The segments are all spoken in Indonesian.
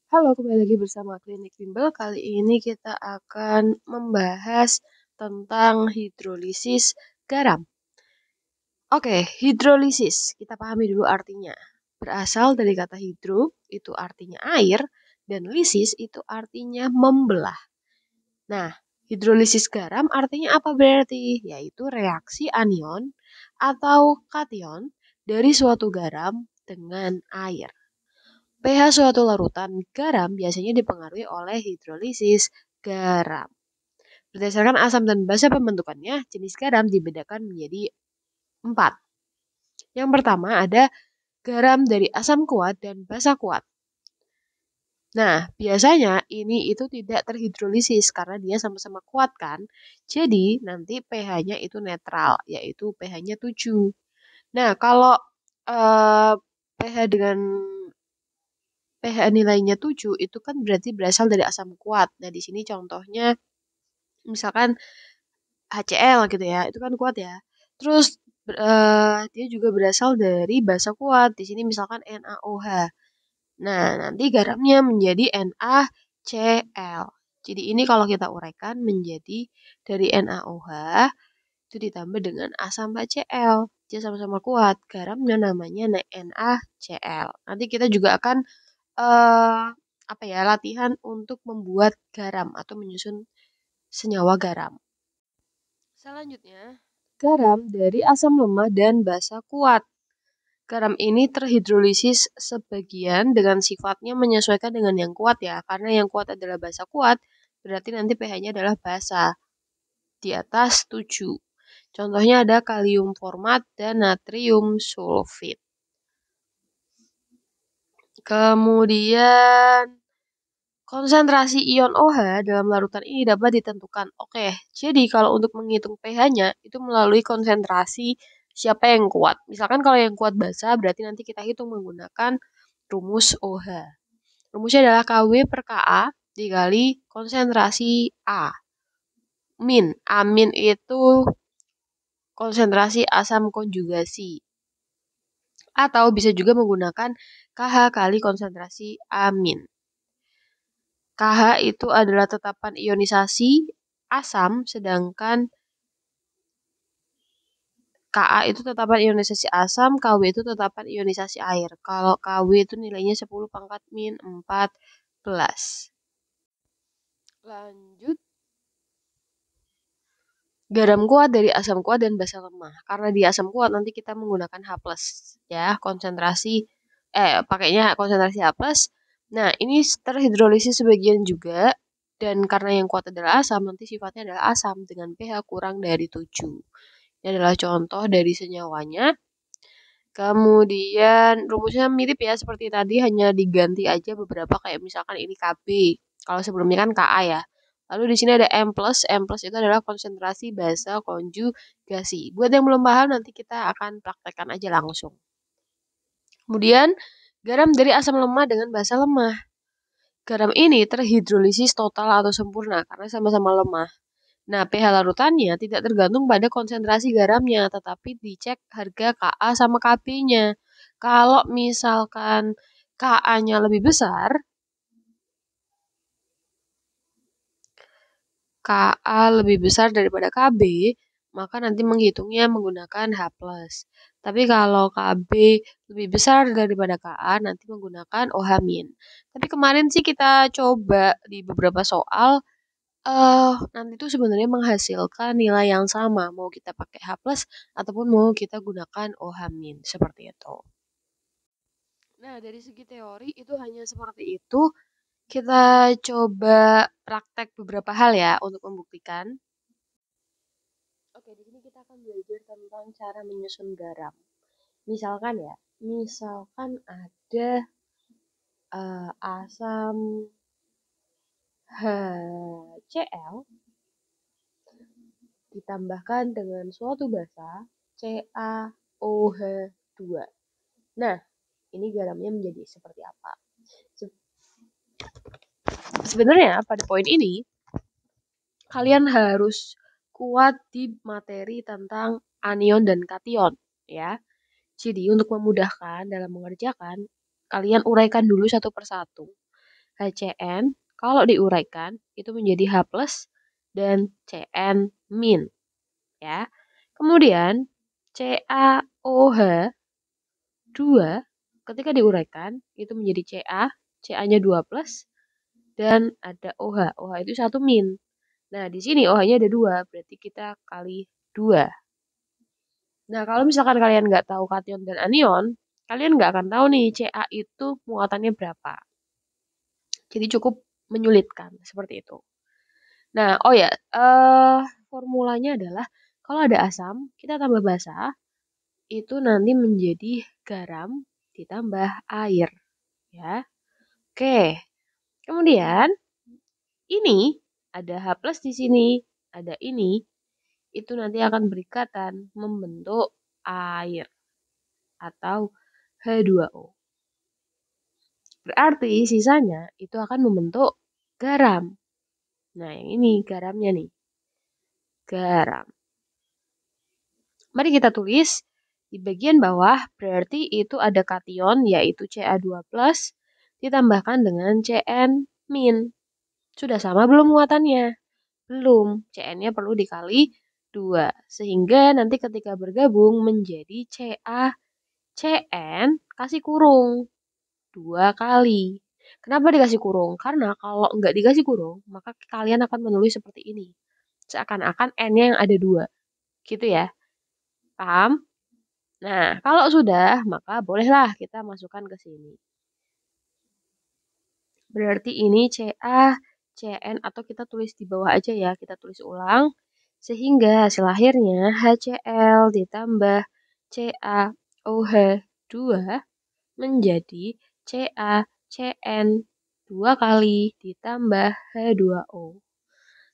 Halo, kembali lagi bersama Klinik Bimbel. Kali ini kita akan membahas tentang hidrolisis garam. Oke, hidrolisis. Kita pahami dulu artinya. Berasal dari kata hidro, itu artinya air, dan lisis itu artinya membelah. Nah, hidrolisis garam artinya apa berarti? Yaitu reaksi anion atau kation dari suatu garam dengan air. pH suatu larutan garam biasanya dipengaruhi oleh hidrolisis garam. Berdasarkan asam dan basa pembentukannya, jenis garam dibedakan menjadi 4. Yang pertama ada garam dari asam kuat dan basa kuat. Nah, biasanya ini itu tidak terhidrolisis karena dia sama-sama kuat kan. Jadi, nanti pH-nya itu netral, yaitu pH-nya 7. Nah, kalau pH dengan pH nilainya 7 itu kan berarti berasal dari asam kuat. Nah, di sini contohnya misalkan HCl gitu ya, itu kan kuat ya. Terus dia juga berasal dari basa kuat. Di sini misalkan NaOH. Nah, nanti garamnya menjadi NaCl. Jadi ini kalau kita uraikan menjadi dari NaOH itu ditambah dengan asam HCl. Dia sama-sama kuat. Garamnya namanya NaCl. Nanti kita juga akan latihan untuk membuat garam atau menyusun senyawa garam. Selanjutnya, garam dari asam lemah dan basa kuat. Garam ini terhidrolisis sebagian dengan sifatnya menyesuaikan dengan yang kuat ya, karena yang kuat adalah basa kuat, berarti nanti pH-nya adalah basa di atas 7. Contohnya ada kalium format dan natrium sulfit. Kemudian konsentrasi ion OH dalam larutan ini dapat ditentukan. Oke, jadi kalau untuk menghitung pH-nya itu melalui konsentrasi siapa yang kuat. Misalkan kalau yang kuat basa berarti nanti kita hitung menggunakan rumus OH. Rumusnya adalah Kw per Ka dikali konsentrasi A. Min. Amin itu konsentrasi asam konjugasi. Atau bisa juga menggunakan Kh kali konsentrasi amin. Kh itu adalah tetapan ionisasi asam, sedangkan Ka itu tetapan ionisasi asam, Kw itu tetapan ionisasi air. Kalau Kw itu nilainya 10 pangkat min 14. Lanjut. Garam kuat dari asam kuat dan basa lemah. Karena di asam kuat nanti kita menggunakan H+, ya, pakainya konsentrasi H+. Nah, ini terhidrolisis sebagian juga, dan karena yang kuat adalah asam, nanti sifatnya adalah asam dengan pH kurang dari 7. Ini adalah contoh dari senyawanya. Kemudian rumusnya mirip ya seperti tadi, hanya diganti aja beberapa kayak misalkan ini Kb. Kalau sebelumnya kan Ka ya. Lalu di sini ada M+. M+ itu adalah konsentrasi basa konjugasi. Buat yang belum paham nanti kita akan praktekkan aja langsung. Kemudian garam dari asam lemah dengan basa lemah. Garam ini terhidrolisis total atau sempurna karena sama-sama lemah. Nah, pH larutannya tidak tergantung pada konsentrasi garamnya, tetapi dicek harga Ka sama Kb-nya. Kalau misalkan Ka-nya lebih besar, Ka lebih besar daripada Kb, maka nanti menghitungnya menggunakan H+. Tapi kalau Kb lebih besar daripada Ka, nanti menggunakan OH-. Tapi kemarin sih kita coba di beberapa soal, nanti tuh sebenarnya menghasilkan nilai yang sama, mau kita pakai H+ ataupun mau kita gunakan OH-, seperti itu. Nah, dari segi teori itu hanya seperti itu. Kita coba praktek beberapa hal ya untuk membuktikan. Oke, di sini kita akan belajar tentang cara menyusun garam. Misalkan ada asam HCl ditambahkan dengan suatu basa CaOH2. Nah, ini garamnya menjadi seperti apa? Sebenarnya pada poin ini kalian harus kuat di materi tentang anion dan kation ya. Jadi untuk memudahkan dalam mengerjakan, kalian uraikan dulu satu persatu. HCN kalau diuraikan itu menjadi H plus dan Cn min ya. Kemudian CaOH 2 ketika diuraikan itu menjadi Ca, Ca-nya 2 plus dan ada OH. OH itu 1 min. Nah, di sini OH-nya ada 2, berarti kita kali 2. Nah, kalau misalkan kalian nggak tahu kation dan anion, kalian nggak akan tahu nih Ca itu muatannya berapa. Jadi cukup menyulitkan seperti itu. Nah, oh ya, formulanya adalah kalau ada asam, kita tambah basa, itu nanti menjadi garam ditambah air, ya. Oke. Kemudian ini ada H plus di sini, ada ini, itu nanti akan berikatan membentuk air atau H2O. Berarti sisanya itu akan membentuk garam. Nah, yang ini garamnya nih. Garam. Mari kita tulis di bagian bawah, berarti itu ada kation yaitu Ca2+, ditambahkan dengan Cn min. Sudah sama belum muatannya? Belum. Cn-nya perlu dikali 2. Sehingga nanti ketika bergabung menjadi CaCN kasih kurung 2 kali. Kenapa dikasih kurung? Karena kalau nggak dikasih kurung, maka kalian akan menulis seperti ini. Seakan-akan N-nya yang ada 2. Gitu ya. Paham? Nah, kalau sudah, maka bolehlah kita masukkan ke sini. Berarti ini Ca, Cn, atau kita tulis di bawah aja ya, kita tulis ulang. Sehingga hasil akhirnya HCl ditambah CaOH2 menjadi CaCN 2 kali ditambah H2O.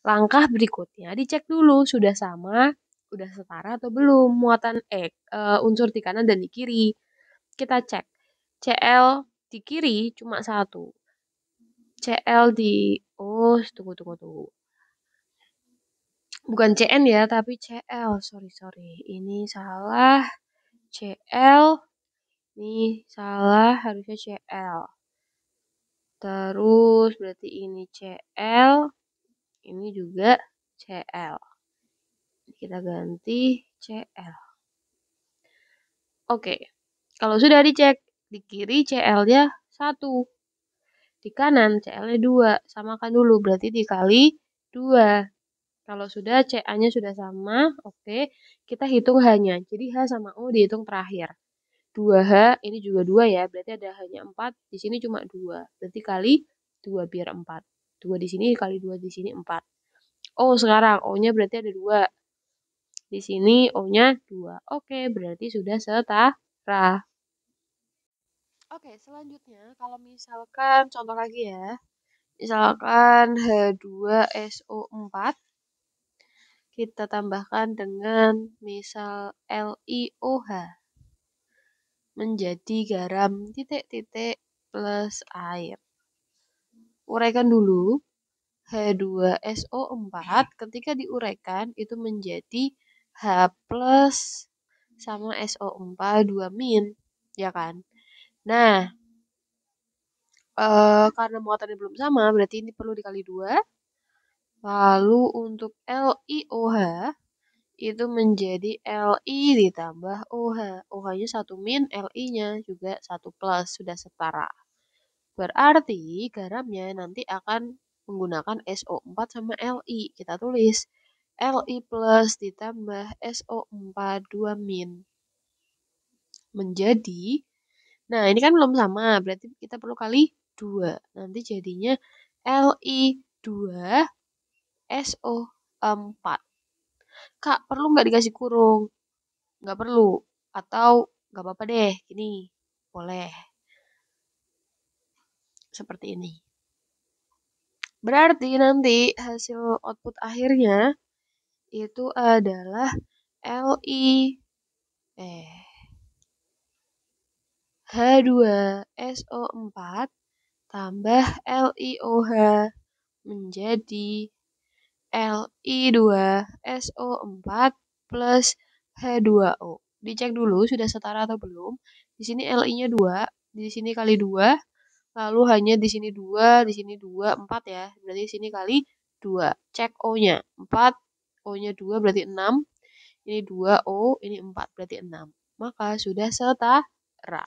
Langkah berikutnya dicek dulu sudah sama, sudah setara atau belum muatan unsur di kanan dan di kiri. Kita cek. Cl di kiri cuma 1. Cl di tunggu. Bukan Cn ya, tapi Cl. Sorry. Ini salah. Cl. Ini salah, harusnya Cl. Terus berarti ini Cl. Ini juga Cl. Kita ganti Cl. Oke. Kalau sudah dicek, di kiri Cl-nya 1. Di kanan Cl-nya 2. Samakan dulu, berarti dikali 2. Kalau sudah Ca-nya sudah sama, oke. Kita hitung H-nya. Jadi H sama O dihitung terakhir. 2H, ini juga 2 ya, berarti ada hanya 4. Di sini cuma 2. Berarti kali 2 biar 4. 2 di sini kali 2 di sini 4. Oh, sekarang O-nya berarti ada 2. Di sini O-nya 2. Oke, berarti sudah setara. Oke, selanjutnya kalau misalkan contoh lagi ya. Misalkan H2SO4 kita tambahkan dengan misal LiOH menjadi garam titik-titik plus air. Uraikan dulu. H2SO4 ketika diuraikan itu menjadi H plus sama SO4 2 min, ya kan? Nah, karena muatannya belum sama, berarti ini perlu dikali 2. Lalu untuk LiOH itu menjadi Li ditambah OH. OH-nya 1 min, Li-nya juga 1 plus, sudah setara. Berarti garamnya nanti akan menggunakan SO4 sama Li. Kita tulis Li plus ditambah SO4 2 min. Menjadi, nah ini kan belum sama, berarti kita perlu kali 2. Nanti jadinya Li2 SO4. Kak, perlu nggak dikasih kurung? Nggak perlu. Atau nggak apa-apa deh, gini. Boleh. Seperti ini. Berarti nanti hasil output akhirnya itu adalah H2SO4 tambah LiOH menjadi Li2SO4 plus H2O. Dicek dulu sudah setara atau belum. Di sini Li-nya 2, di sini kali 2. lalu hanya di sini 2, di sini 2, 4 ya. Berarti sini kali 2. Cek O-nya. 4, O-nya 2 berarti 6. Ini 2 O, ini 4 berarti 6. Maka sudah setara.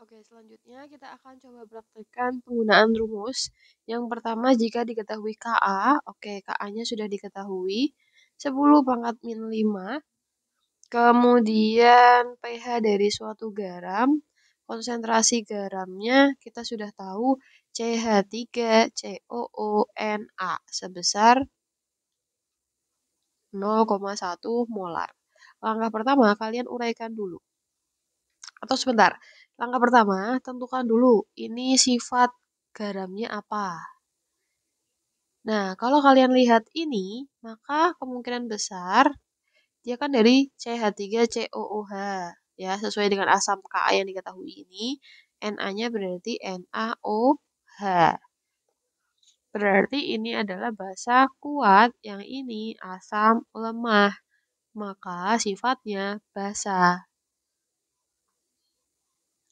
Oke, selanjutnya kita akan coba praktekkan penggunaan rumus. Yang pertama, jika diketahui Ka, oke, Ka-nya sudah diketahui, 10 pangkat min 5, kemudian pH dari suatu garam, konsentrasi garamnya kita sudah tahu CH3COONa sebesar 0,1 molar. Langkah pertama, kalian uraikan dulu. Atau sebentar, langkah pertama, tentukan dulu ini sifat garamnya apa. Nah, kalau kalian lihat ini, maka kemungkinan besar dia kan dari CH3COOH. Ya, sesuai dengan asam Ka yang diketahui ini, Na-nya berarti NaOH. Berarti ini adalah basa kuat, yang ini asam lemah. Maka sifatnya basa.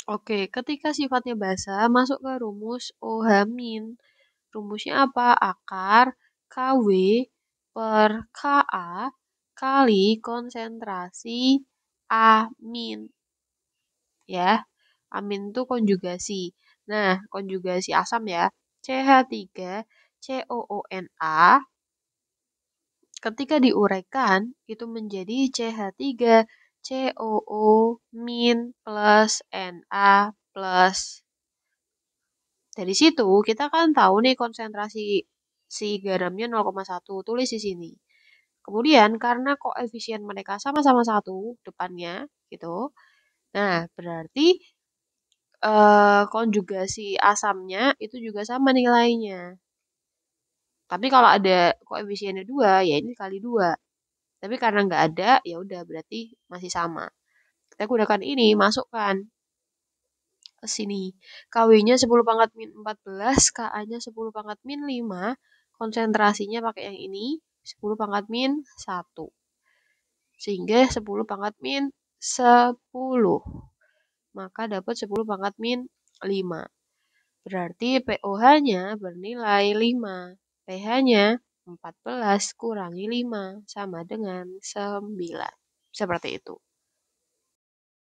Oke, ketika sifatnya basa, masuk ke rumus OH-. Rumusnya apa? Akar KW per Ka kali konsentrasi amin. Ya, amin itu konjugasi. Nah, konjugasi asam ya. CH3COONa ketika diuraikan itu menjadi CH3COO min plus Na plus. Dari situ kita kan tahu nih konsentrasi si garamnya 0,1, tulis di sini. Kemudian karena koefisien mereka sama-sama 1 depannya gitu. Nah, berarti konjugasi asamnya itu juga sama nilainya. Tapi kalau ada koefisiennya 2, ya ini kali 2. Tapi karena nggak ada, ya udah berarti masih sama. Kita gunakan ini, masukkan ke sini. KW-nya 10 pangkat min 14, Ka-nya 10 pangkat min 5, konsentrasinya pakai yang ini, 10 pangkat min 1. Sehingga 10 pangkat min 10. Maka dapat 10 pangkat min 5. Berarti POH-nya bernilai 5. pH-nya 14 kurangi 5 sama dengan 9. Seperti itu.